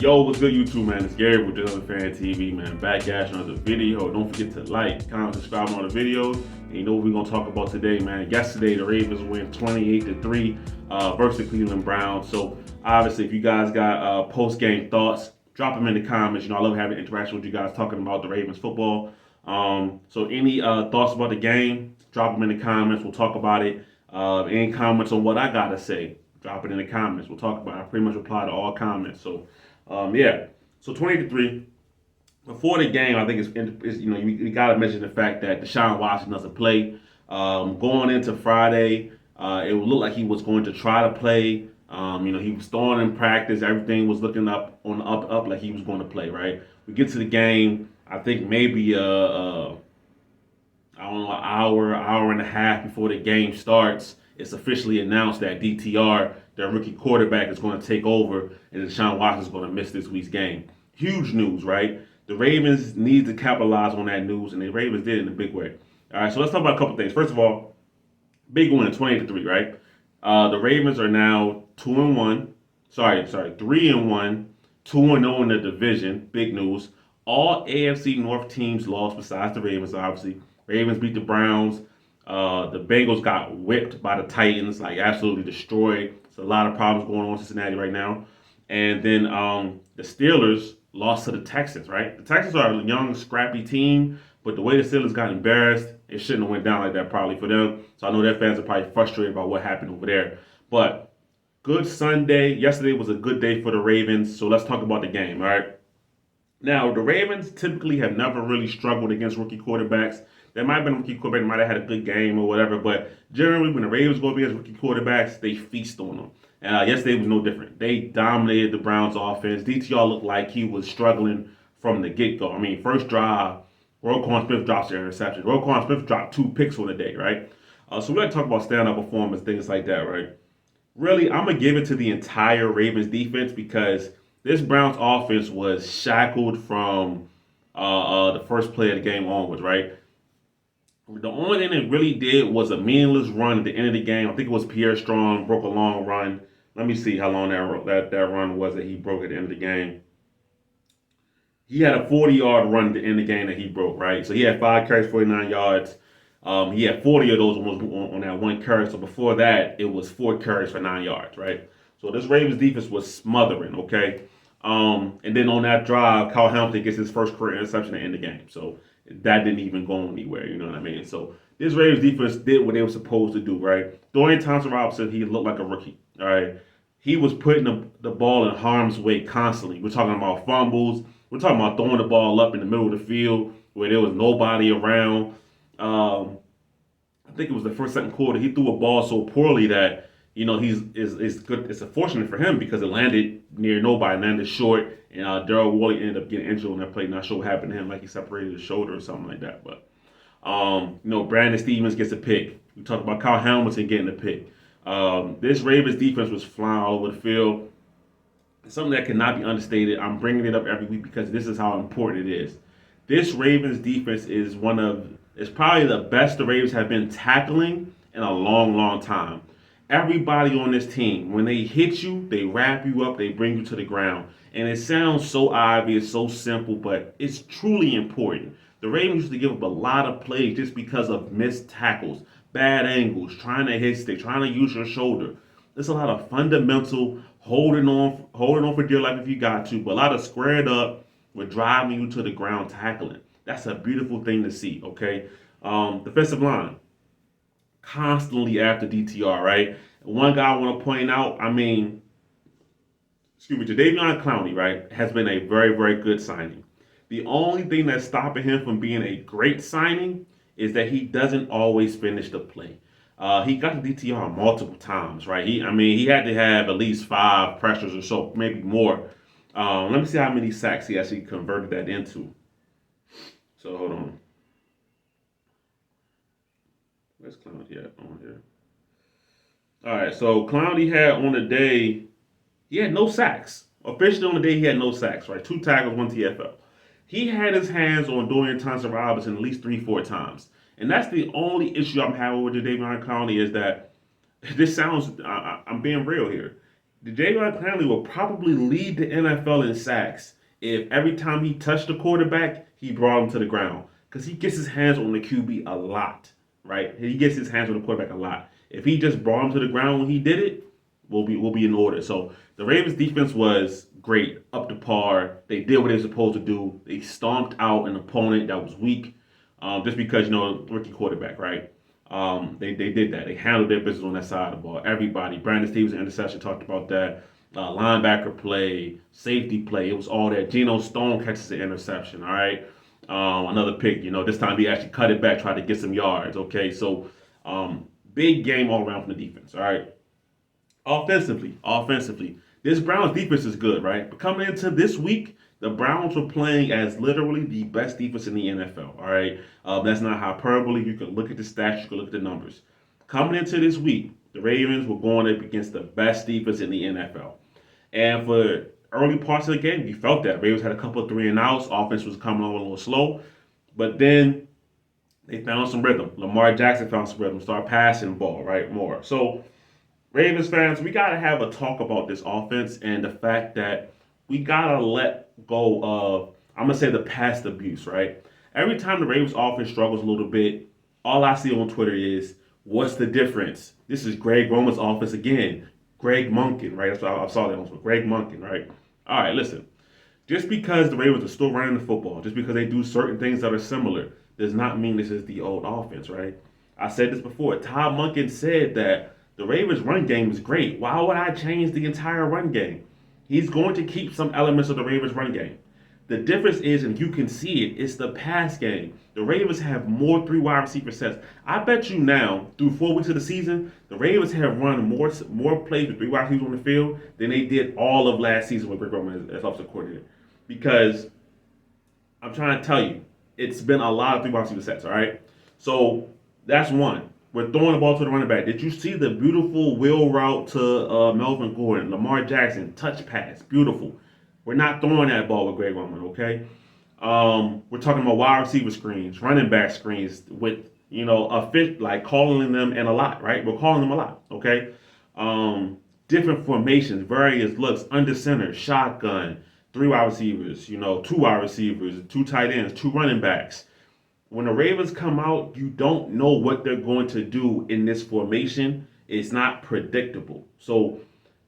Yo, what's good, YouTube, man? It's Gary with Just Fan TV, man. Back at you another video. Don't forget to like, comment, subscribe on the videos. And you know what we're gonna talk about today, man. Yesterday, the Ravens win 28-3 versus the Cleveland Browns. So obviously, if you guys got post-game thoughts, drop them in the comments. You know, I love having interaction with you guys talking about the Ravens football. So any thoughts about the game, drop them in the comments. We'll talk about it. Any comments on what I gotta say, drop it in the comments. We'll talk about it. I pretty much reply to all comments. So. Yeah. So 20-3. Before the game, I think it's you know you got to mention the fact that Deshaun Watson doesn't play. Going into Friday, it would look like he was going to try to play. He was throwing in practice. Everything was looking up on the up like he was going to play. Right. We get to the game. I think maybe I don't know, hour and a half before the game starts, it's officially announced that DTR, their rookie quarterback, is going to take over, and Deshaun Watson is going to miss this week's game. Huge news, right? The Ravens need to capitalize on that news, and the Ravens did in a big way. All right, so let's talk about a couple things. First of all, big win, 28-3, right? The Ravens are now 2-1. Sorry, 3-1, 2-0 in the division. Big news. All AFC North teams lost besides the Ravens, obviously. Ravens beat the Browns. The Bengals got whipped by the Titans, like absolutely destroyed. There's a lot of problems going on in Cincinnati right now. And then the Steelers lost to the Texans, right? The Texans are a young, scrappy team, but the way the Steelers got embarrassed, it shouldn't have went down like that probably for them. So I know their fans are probably frustrated about what happened over there. But good Sunday. Yesterday was a good day for the Ravens. So let's talk about the game, all right? Now, the Ravens typically have never really struggled against rookie quarterbacks. There might have been a rookie quarterback that might have had a good game or whatever, but generally when the Ravens go up against rookie quarterbacks, they feast on them. And yesterday was no different. They dominated the Browns offense. DTR looked like he was struggling from the get-go. I mean, first drive, Roquan Smith drops their interception. Roquan Smith dropped 2 picks for the day, right? So we're going to talk about stand-up performance, things like that, right? Really, I'm going to give it to the entire Ravens defense because this Browns offense was shackled from the first play of the game onwards, right? The only thing it really did was a meaningless run at the end of the game. I think it was Pierre Strong broke a long run. Let me see how long that run was that he broke at the end of the game. He had a 40-yard run at the end of the game that he broke, right? So he had 5 carries, 49 yards. He had 40 of those on that one carry. So before that, it was 4 carries for 9 yards, right? So this Ravens defense was smothering, okay? And then on that drive, Kyle Hamilton gets his first career interception at the end of the game. So that didn't even go anywhere, you know what I mean? So this Ravens defense did what they were supposed to do, right? Dorian Thompson-Robinson, he looked like a rookie, all right? He was putting the ball in harm's way constantly. We're talking about fumbles. We're talking about throwing the ball up in the middle of the field where there was nobody around. I think it was the first, second quarter. He threw a ball so poorly that he's is good. It's unfortunate for him because it landed near nobody, landed short, and Daryl Worley ended up getting injured on that play. Not sure what happened to him, like he separated his shoulder or something like that. But Brandon Stevens gets a pick. We talked about Kyle Hamilton getting a pick. This Ravens defense was flying all over the field. Something that cannot be understated. I'm bringing it up every week because this is how important it is. This Ravens defense is probably the best the Ravens have been tackling in a long, long time. Everybody on this team, when they hit you, they wrap you up, they bring you to the ground. And it sounds so obvious, so simple, but it's truly important. The Ravens used to give up a lot of plays just because of missed tackles, bad angles, trying to hit stick, trying to use your shoulder. There's a lot of fundamental holding on for dear life if you got to, but a lot of squared up with driving you to the ground tackling. That's a beautiful thing to see, okay? Defensive line, constantly after DTR, right? One guy I want to point out, Jadeveon Clowney, right, has been a very, very good signing. The only thing that's stopping him from being a great signing is that he doesn't always finish the play. He got the DTR multiple times, right? He had to have at least 5 pressures or so, maybe more. Let me see how many sacks he actually converted that into. So hold on. Where's Clowney at on here? All right, so Clowney had on the day, he had no sacks. Officially on the day, he had no sacks, right? 2 tackles, 1 TFL. He had his hands on Dorian Thompson-Robinson at least 3-4 times. And that's the only issue I'm having with Jadeveon Clowney is that this sounds, I'm being real here. Jadeveon Clowney will probably lead the NFL in sacks if every time he touched the quarterback, he brought him to the ground. Because he gets his hands on the QB a lot, right? He gets his hands on the quarterback a lot. If he just brought him to the ground when he did it, we'll be in order. So the Ravens defense was great, up to par. They did what they were supposed to do. They stomped out an opponent that was weak, just because rookie quarterback, right? They did that. They handled their business on that side of the ball. Everybody, Brandon Stevens interception, talked about that. Linebacker play, safety play, it was all that. Geno Stone catches the interception. All right, another pick. This time he actually cut it back, tried to get some yards. Okay, so big game all around from the defense. All right. Offensively, this Browns defense is good, right? But coming into this week, the Browns were playing as literally the best defense in the NFL. All right, that's not hyperbole. You can look at the stats, you can look at the numbers. Coming into this week, the Ravens were going up against the best defense in the NFL, and for early parts of the game, you felt that Ravens had a couple of 3-and-outs. Offense was coming on a little slow, but then they found some rhythm. Lamar Jackson found some rhythm, started passing the ball right more. So Ravens fans, we got to have a talk about this offense and the fact that we got to let go of, I'm going to say, the past abuse, right? Every time the Ravens offense struggles a little bit, all I see on Twitter is, what's the difference? This is Greg Roman's offense again. Greg Monken, right? That's what I saw that on Twitter. Greg Monken, right? All right, listen. Just because the Ravens are still running the football, just because they do certain things that are similar, does not mean this is the old offense, right? I said this before. Todd Monken said that the Ravens' run game is great. Why would I change the entire run game? He's going to keep some elements of the Ravens' run game. The difference is, and you can see it, it's the pass game. The Ravens have more 3 wide receiver sets. I bet you now, through 4 weeks of the season, the Ravens have run more plays with 3 wide receivers on the field than they did all of last season with Greg Roman as offensive coordinator. Because I'm trying to tell you, it's been a lot of 3 wide receiver sets, all right? So that's one. We're throwing the ball to the running back. Did you see the beautiful wheel route to Melvin Gordon, Lamar Jackson, touch pass? Beautiful. We're not throwing that ball with Greg Roman, okay? We're talking about wide receiver screens, running back screens with, a fit, like calling them and a lot, right? We're calling them a lot, okay? Different formations, various looks, under center, shotgun, 3 wide receivers, 2 wide receivers, 2 tight ends, 2 running backs. When the Ravens come out, you don't know what they're going to do in this formation. It's not predictable. So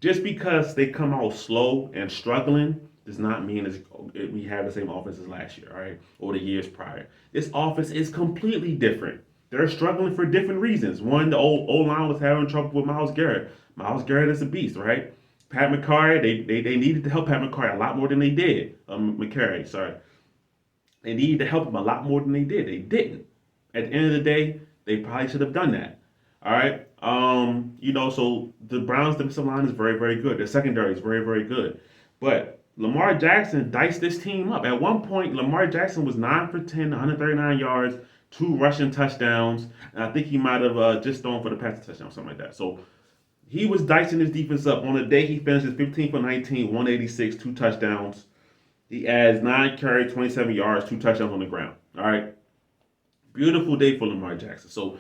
just because they come out slow and struggling does not mean we have the same offense as last year, all right, or the years prior. This offense is completely different. They're struggling for different reasons. One, the old line was having trouble with Myles Garrett. Myles Garrett is a beast, right? Pat McCarry, they needed to help Pat McCarry a lot more than they did. McCarry, sorry. They needed to help him a lot more than they did. They didn't. At the end of the day, they probably should have done that. All right. So the Browns' defensive line is very, very good. Their secondary is very, very good. But Lamar Jackson diced this team up. At one point, Lamar Jackson was 9 for 10, 139 yards, 2 rushing touchdowns. And I think he might have just thrown for the passing touchdown, something like that. So he was dicing his defense up. On the day he finishes 15 for 19, 186, 2 touchdowns. He adds 9 carries, 27 yards, 2 touchdowns on the ground. All right. Beautiful day for Lamar Jackson. So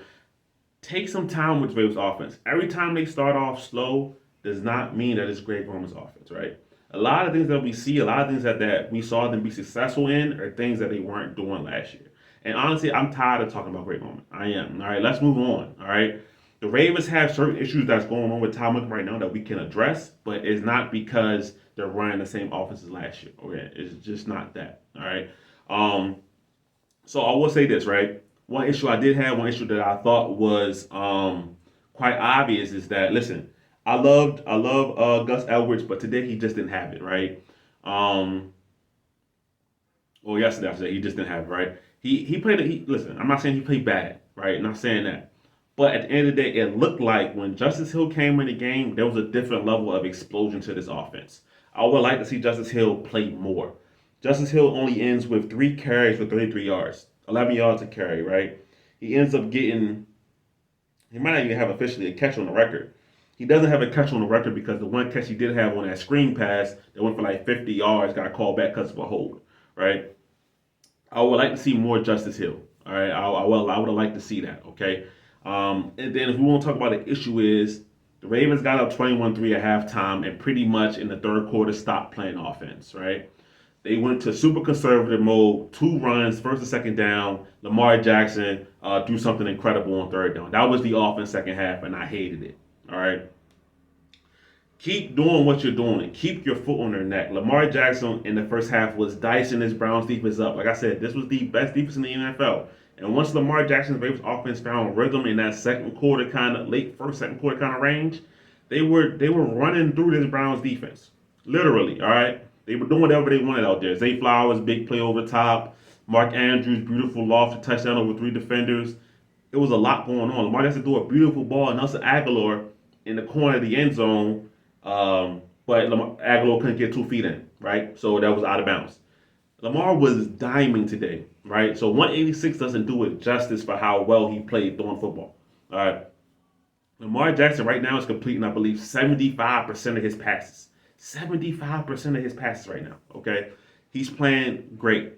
take some time with the Ravens offense. Every time they start off slow does not mean that it's Greg Roman's offense, right? A lot of things that we see, a lot of things that we saw them be successful in are things that they weren't doing last year. And honestly, I'm tired of talking about Greg Roman. I am. All right, let's move on. All right. The Ravens have certain issues that's going on with Tom right now that we can address, but it's not because they're running the same offense as last year. Okay, it's just not that. All right. So I will say this, right? One issue that I thought was quite obvious is that, listen, I love Gus Edwards, but today he just didn't have it, right? Yesterday I said he just didn't have it, right? He played. Listen, I'm not saying he played bad, right? I'm not saying that. But at the end of the day, it looked like when Justice Hill came in the game, there was a different level of explosion to this offense. I would like to see Justice Hill play more. Justice Hill only ends with 3 carries for 33 yards, 11 yards a carry, right? He ends up getting, he might not even have officially a catch on the record. He doesn't have a catch on the record because the one catch he did have on that screen pass that went for like 50 yards got called back because of a hold, right? I would like to see more Justice Hill, all right? I would have liked to see that, okay? And then if we want to talk about the issue is The Ravens got up 21-3 at halftime and pretty much in the third quarter stopped playing offense, right? They went to super conservative mode, 2 runs, first and second down. Lamar Jackson do something incredible on third down. That was the offense second half, and I hated it. All right. Keep doing what you're doing. Keep your foot on their neck. Lamar Jackson in the first half was dicing his Browns defense up. Like I said, this was the best defense in the NFL. And once Lamar Jackson's Ravens offense found rhythm in that second quarter kind of late first, second quarter kind of range, they were running through this Browns defense. Literally, all right? They were doing whatever they wanted out there. Zay Flowers, big play over top. Mark Andrews, beautiful loft, touchdown over 3 defenders. It was a lot going on. Lamar Jackson threw a beautiful ball. Nelson Aguilar in the corner of the end zone. But Aguilar couldn't get 2 feet in, right? So that was out of bounds. Lamar was diming today, right? So 186 doesn't do it justice for how well he played throwing football. All right. Lamar Jackson right now is completing, I believe, 75% of his passes. 75% of his passes right now, okay? He's playing great.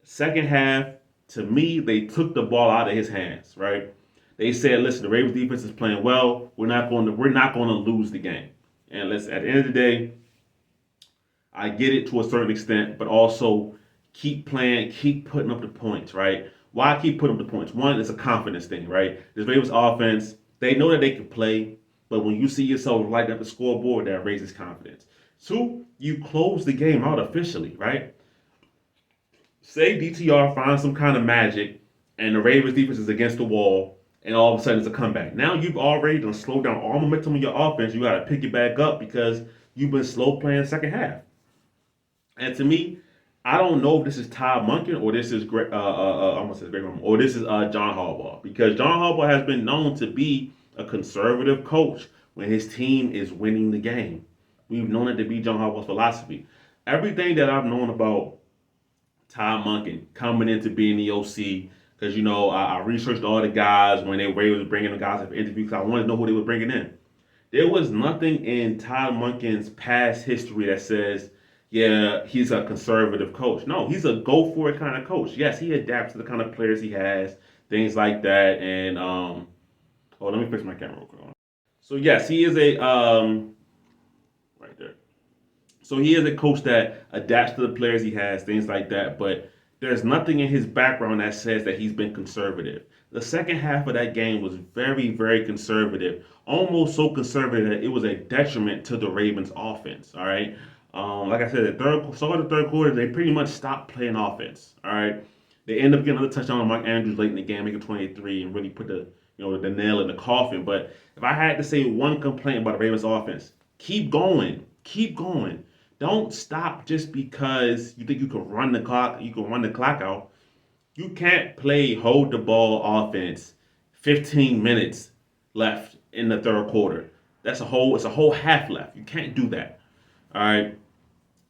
Second half, to me, they took the ball out of his hands, right? They said, listen, the Ravens defense is playing well. We're not going to lose the game. And listen, at the end of the day, I get it to a certain extent, but also keep playing, keep putting up the points, right? Why keep putting up the points? One, it's a confidence thing, right? This Ravens offense, they know that they can play, but when you see yourself lighting up the scoreboard, that raises confidence. 2, you close the game out officially, right? Say DTR finds some kind of magic and the Ravens defense is against the wall, and all of a sudden it's a comeback. Now you've already done slowed down all momentum in your offense. You got to pick it back up because you've been slow playing the second half. And to me, I don't know if this is Todd Monken or this is or this is John Harbaugh, because John Harbaugh has been known to be a conservative coach when his team is winning the game. We've known it to be John Harbaugh's philosophy. Everything that I've known about Todd Monken coming into being the OC, because I researched all the guys when they were bringing the guys up for interviews because I wanted to know who they were bringing in. There was nothing in Todd Monken's past history that says, yeah, he's a conservative coach. No, he's a go for it kind of coach. Yes, he adapts to the kind of players he has, things like that. And let me fix my camera real quick. So yes, he is a right there. So he is a coach that adapts to the players he has, things like that. But there's nothing in his background that says that he's been conservative. The second half of that game was very, very conservative, almost so conservative that it was a detriment to the Ravens' offense. All right. Like I said, the third quarter, they pretty much stopped playing offense. All right, they end up getting another touchdown on Mark Andrews late in the game, making 23, and really put the nail in the coffin. But if I had to say one complaint about the Ravens offense, keep going, keep going. Don't stop just because you think you can run the clock. You can run the clock out. You can't play hold the ball offense 15 minutes left in the third quarter. It's a whole half left. You can't do that. All right.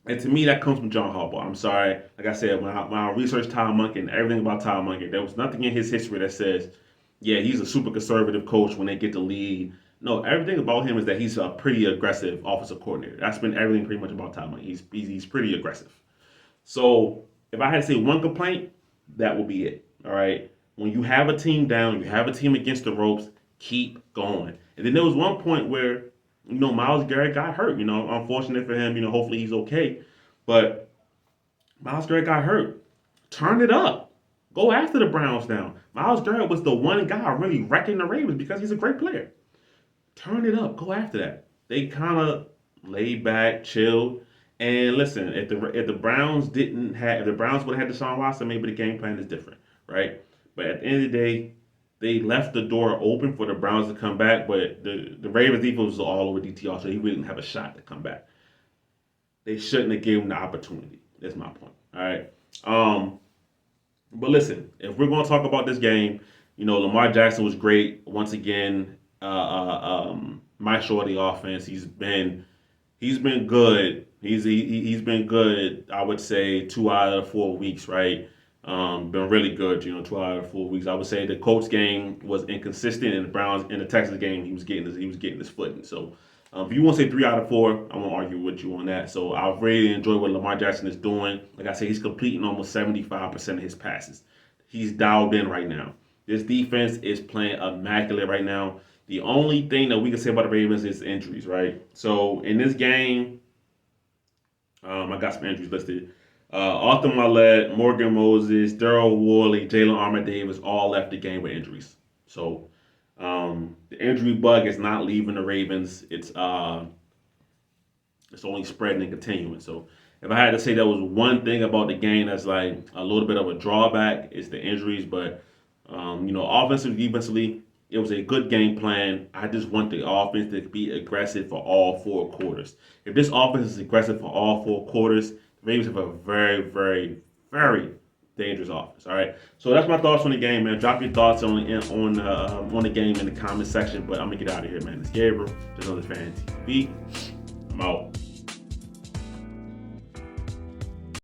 And to me, that comes from John Harbaugh. I'm sorry. Like I said, when I researched Todd Monken, everything about Todd Monken, there was nothing in his history that says, yeah, he's a super conservative coach when they get the lead. No, everything about him is that he's a pretty aggressive offensive coordinator. That's been everything pretty much about Todd Monken. He's pretty aggressive. So if I had to say one complaint, that will be it. All right. When you have a team down, you have a team against the ropes, keep going. And then there was one point where Myles Garrett got hurt. Unfortunate for him. Hopefully he's okay. But Myles Garrett got hurt. Turn it up. Go after the Browns now. Myles Garrett was the one guy really wrecking the Ravens because he's a great player. Turn it up. Go after that. They kind of laid back, chilled. And listen, if the Browns would have had Deshaun Watson, maybe the game plan is different, right? But at the end of the day, they left the door open for the Browns to come back, but the Ravens defense was all over DTR, so he wouldn't have a shot to come back. They shouldn't have given him the opportunity. That's my point. All right. But listen, if we're going to talk about this game, Lamar Jackson was great once again. Maestro of the offense. He's been good. He's been good. I would say 2 out of 4 weeks, right? Been really good, 2 out of 4 weeks. I would say the Colts game was inconsistent, and the Browns in the Texas game he was getting his footing. So if you want to say 3 out of 4, I won't argue with you on that. So I really enjoy what Lamar Jackson is doing. Like I said, he's completing almost 75% of his passes. He's dialed in right now. This defense is playing immaculate right now. The only thing that we can say about the Ravens is injuries, right? So in this game, I got some injuries listed. Arthur Millette, Morgan Moses, Daryl Worley, Jalen Armour Davis all left the game with injuries. So the injury bug is not leaving the Ravens. It's only spreading and continuing. So if I had to say there was one thing about the game that's like a little bit of a drawback, it's the injuries. But offensively, defensively, it was a good game plan. I just want the offense to be aggressive for all 4 quarters. If this offense is aggressive for all 4 quarters, the Ravens have a very, very, very dangerous offense. All right. So that's my thoughts on the game, man. Drop your thoughts on the game in the comment section. But I'm gonna get out of here, man. It's Gabriel, just on the Fan TV. I'm out.